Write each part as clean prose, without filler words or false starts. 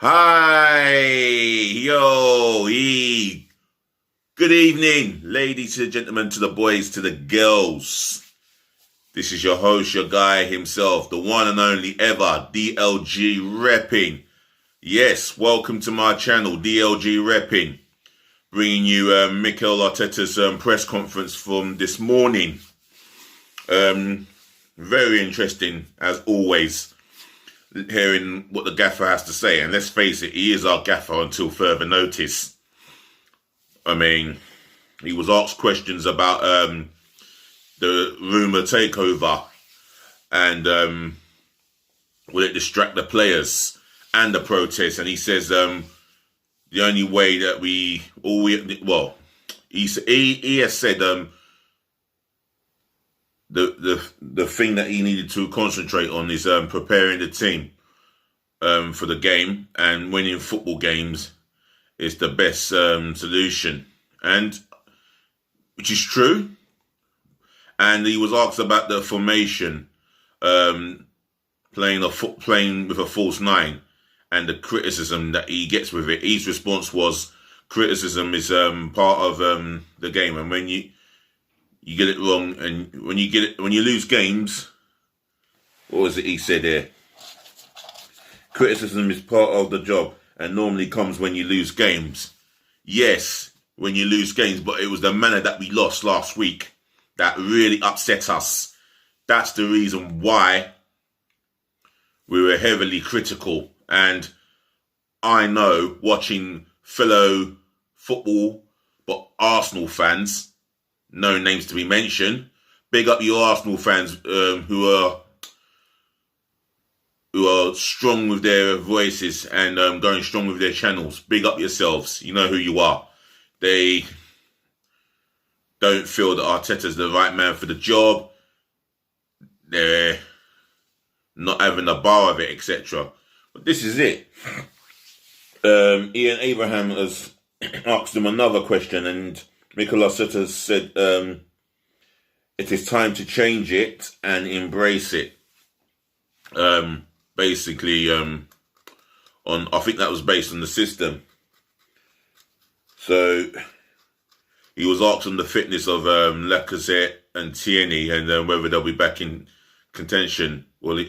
Hi, good evening, ladies and gentlemen, to the boys, to the girls. This is your host, your guy himself, the one and only ever, DLG Reppin. Yes, welcome to my channel, DLG Reppin. Bringing you Mikel Arteta'S press conference from this morning. Very interesting, as always, hearing what the gaffer has to say. And let's face it, he is our gaffer until further notice. I mean, he was asked questions about the rumour takeover and will it distract the players and the protests. And he says the only way that he has said the thing that he needed to concentrate on is preparing the team for the game, and winning football games is the best solution, and which is true. And he was asked about the formation, playing with a false nine, and the criticism that he gets with it. His response was, criticism is part of the game, and when you get it wrong, and when you lose games, what was it he said there? Criticism is part of the job and normally comes when you lose games. Yes, when you lose games, but it was the manner that we lost last week that really upset us. That's the reason why we were heavily critical. And I know, watching fellow football, but Arsenal fans, no names to be mentioned, big up your Arsenal fans who are strong with their voices and going strong with their channels. Big up yourselves. You know who you are. They don't feel that Arteta's the right man for the job. They're not having a bar of it, etc. But this is it. Ian Abraham has asked him another question, and Mikel Arteta said it is time to change it and embrace it. Basically, I think that was based on the system. So he was asked on the fitness of Lacazette and Tierney, and whether they'll be back in contention or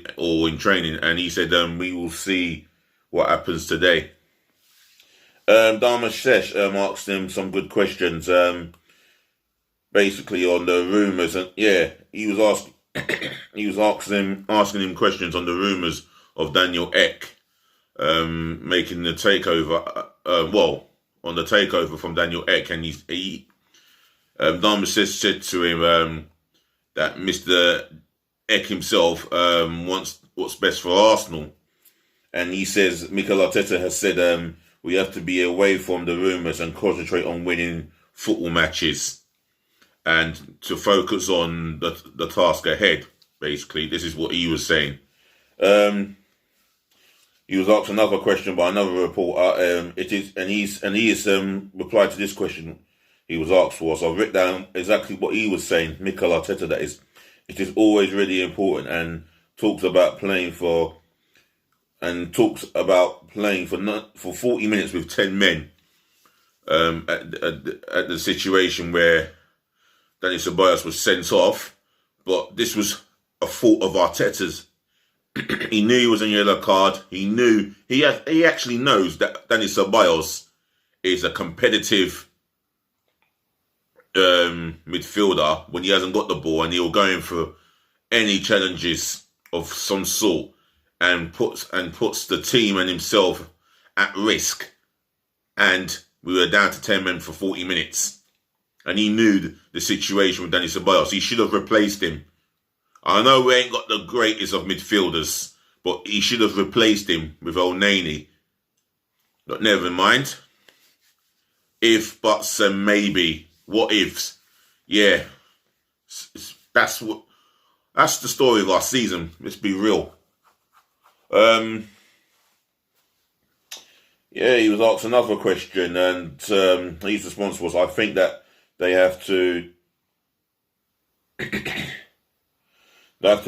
in training. And he said, we will see what happens today. Dharmashesh asked him some good questions, basically on the rumours. And yeah, he was asking him questions on the rumours of Daniel Ek making the takeover. On the takeover from Daniel Ek, and Dharmashesh said to him that Mr. Ek himself wants what's best for Arsenal. And he says, Mikel Arteta has said we have to be away from the rumours and concentrate on winning football matches and to focus on the task ahead. Basically, this is what he was saying. He was asked another question by another reporter. He has replied to this question he was asked for. So I've written down exactly what he was saying. Mikel Arteta, that is. It is always really important, and talks about playing for 40 minutes with 10 men at the situation where Dani Ceballos was sent off. But this was a fault of Arteta's. He knew he was on yellow card. He actually knows that Dani Ceballos is a competitive midfielder when he hasn't got the ball, and he'll go in for any challenges of some sort, and puts the team and himself at risk. And we were down to 10 men for 40 minutes. And he knew the situation with Dani Ceballos. He should have replaced him. I know we ain't got the greatest of midfielders, but he should have replaced him with Elneny. But never mind. If, buts, and maybe. What ifs? Yeah. That's the story of our season. Let's be real. Yeah, he was asked another question, and his response was, I think that they have to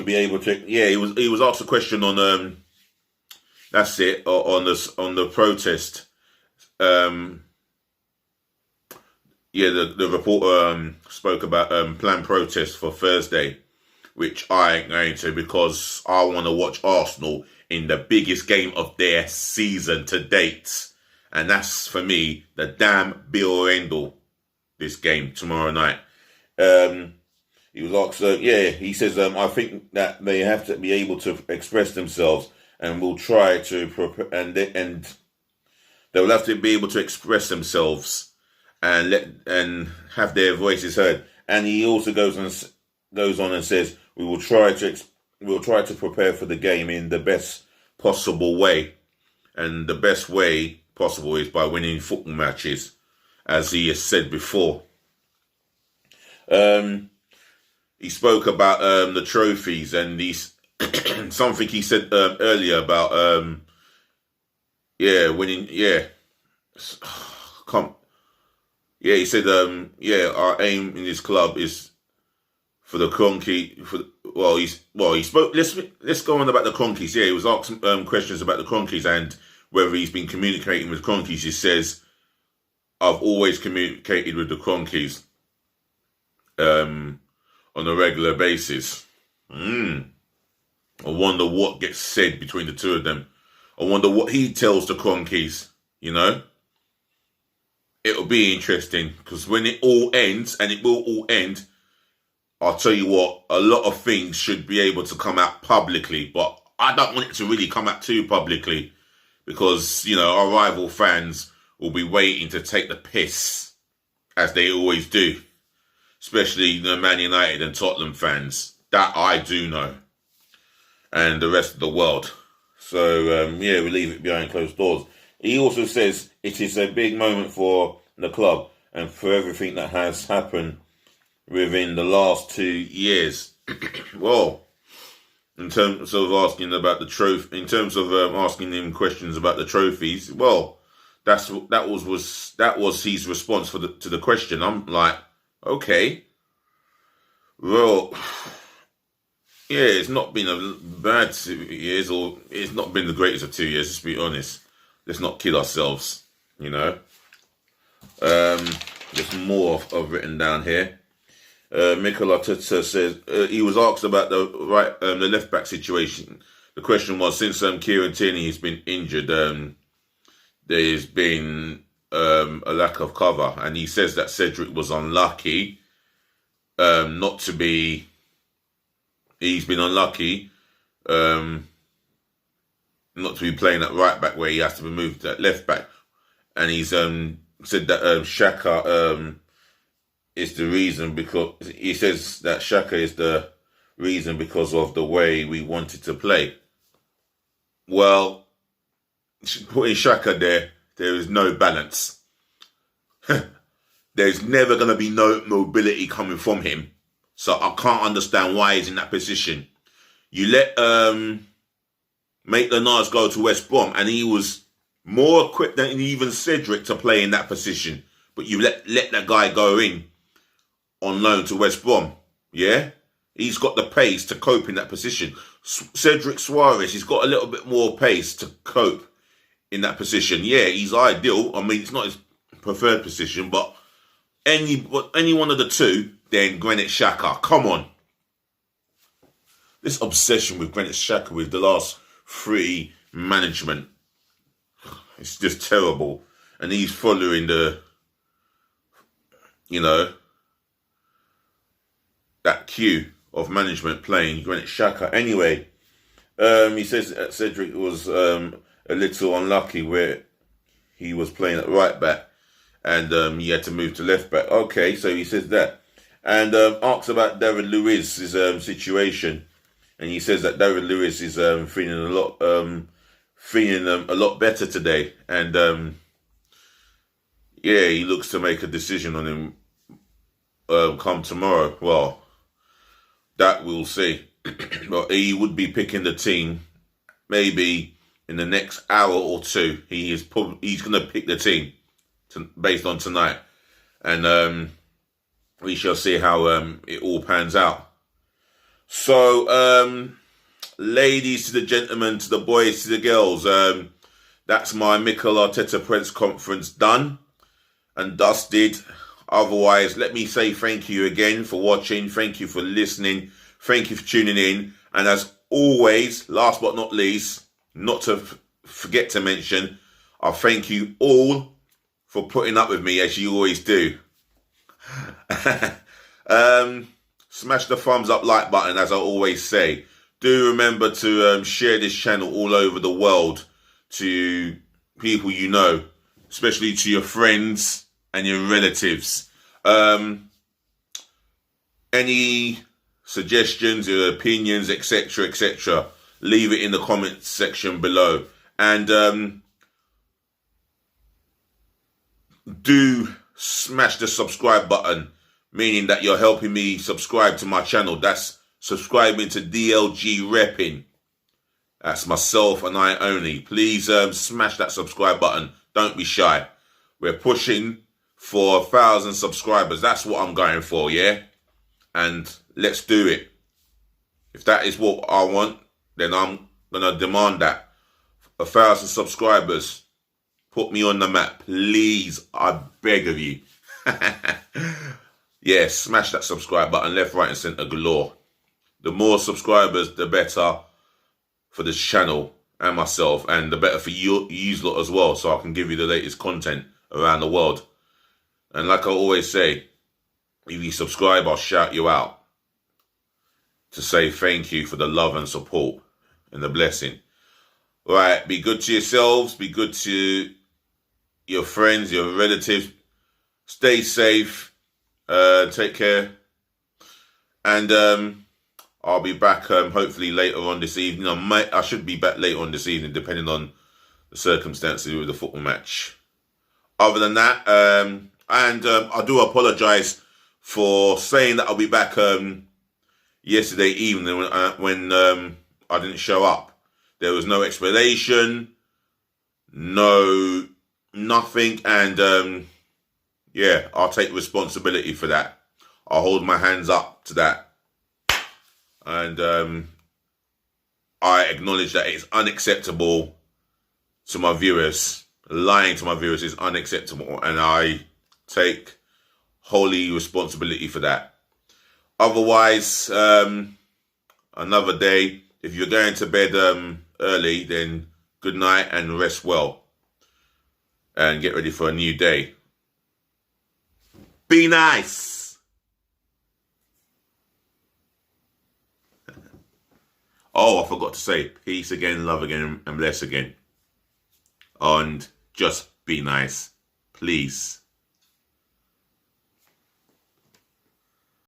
be able to. Yeah, he was asked a question on That's it. On the protest. Um, yeah, the reporter spoke about planned protests for Thursday, which I ain't going to because I want to watch Arsenal in the biggest game of their season to date. And that's, for me, the damn be or end all, this game tomorrow night. He was asked, he says, I think that they have to be able to express themselves and will try to, and they will have to be able to express themselves and have their voices heard. And he also goes on and says, we'll try to prepare for the game in the best possible way, and the best way possible is by winning football matches, as he has said before. He spoke about the trophies, and these something he said earlier about winning. He said our aim in this club is for the Cronky. He spoke. Let's go on about the Cronkies. Yeah, he was asking questions about the Cronkies and whether he's been communicating with Cronkies. He says, I've always communicated with the Cronkies on a regular basis. I wonder what gets said between the two of them. I wonder what he tells the Cronkies, you know? It'll be interesting, because when it all ends, and it will all end, I'll tell you what, a lot of things should be able to come out publicly, but I don't want it to really come out too publicly, because, our rival fans will be waiting to take the piss, as they always do. Especially the Man United and Tottenham fans. That I do know. And the rest of the world. So, we leave it behind closed doors. He also says it is a big moment for the club and for everything that has happened within the last 2 years. Well, in terms of asking about the trophy, in terms of asking him questions about the trophies, well, that was his response to the question. I'm like, okay. Well, it's not been a bad 2 years, or it's not been the greatest of 2 years, let's be honest. Let's not kid ourselves, There's more I've written down here. Mikel Arteta says, he was asked about the left back situation. The question was, since Kieran Tierney has been injured, there's been a lack of cover, and he says that Cedric was unlucky not to be. He's been unlucky not to be playing at right back, where he has to be moved at left back, and he's said that Xhaka is the reason, because he says that Xhaka is the reason because of the way we wanted to play. Well, putting Xhaka there is no balance. There's never going to be no mobility coming from him. So I can't understand why he's in that position. You let Maitland-Niles go to West Brom, and he was more equipped than even Cedric to play in that position. But you let that guy go in on loan to West Brom. Yeah? He's got the pace to cope in that position. Cedric Suarez, he's got a little bit more pace to cope in that position. Yeah, he's ideal. I mean, it's not his preferred position, but any one of the two, then Granit Xhaka. Come on. This obsession with Granit Xhaka with the last 3 management, it's just terrible. And he's following that cue of management playing Granit Xhaka. Anyway, he says that Cedric was a little unlucky where he was playing at right back, and he had to move to left back. Okay, so he says that. And asks about David Luiz's situation. And he says that David Luiz is feeling a lot better today. And he looks to make a decision on him come tomorrow. Well, that we'll see. But he would be picking the team maybe in the next hour or two. He's going to pick the team based on tonight, and we shall see how it all pans out. So ladies to the gentlemen, to the boys, to the girls, that's my Mikel Arteta press conference done and dusted. Otherwise, let me say thank you again for watching. Thank you for listening. Thank you for tuning in. And as always, last but not least, not to forget to mention, I thank you all for putting up with me as you always do. Smash the thumbs up like button, as I always say. Do remember to share this channel all over the world to people you know, especially to your friends and your relatives. Any suggestions, your opinions, etc., etc., leave it in the comments section below. And do smash the subscribe button, meaning that you're helping me subscribe to my channel. That's subscribing to DLG Reppin. That's myself and I only. Please smash that subscribe button. Don't be shy. We're pushing for 1,000 subscribers. That's what I'm going for, yeah? And let's do it. If that is what I want, then I'm going to demand that. 1,000 subscribers. Put me on the map. Please, I beg of you. Yeah, smash that subscribe button, left, right, and centre galore. The more subscribers, the better for this channel and myself, and the better for you lot as well, so I can give you the latest content around the world. And like I always say, if you subscribe, I'll shout you out to say thank you for the love and support and the blessing. Right, be good to yourselves, be good to your friends, your relatives. Stay safe. Take care. And I'll be back hopefully later on this evening. I should be back later on this evening, depending on the circumstances with the football match. Other than that, I do apologise for saying that I'll be back yesterday evening when I didn't show up. There was no explanation, nothing, and yeah, I'll take responsibility for that. I'll hold my hands up to that. And I acknowledge that it's unacceptable to my viewers. Lying to my viewers is unacceptable, and I take wholly responsibility for that. Otherwise, another day. If you're going to bed early, then good night and rest well. And get ready for a new day. Be nice. Oh, I forgot to say, peace again, love again, and bless again. And just be nice, please.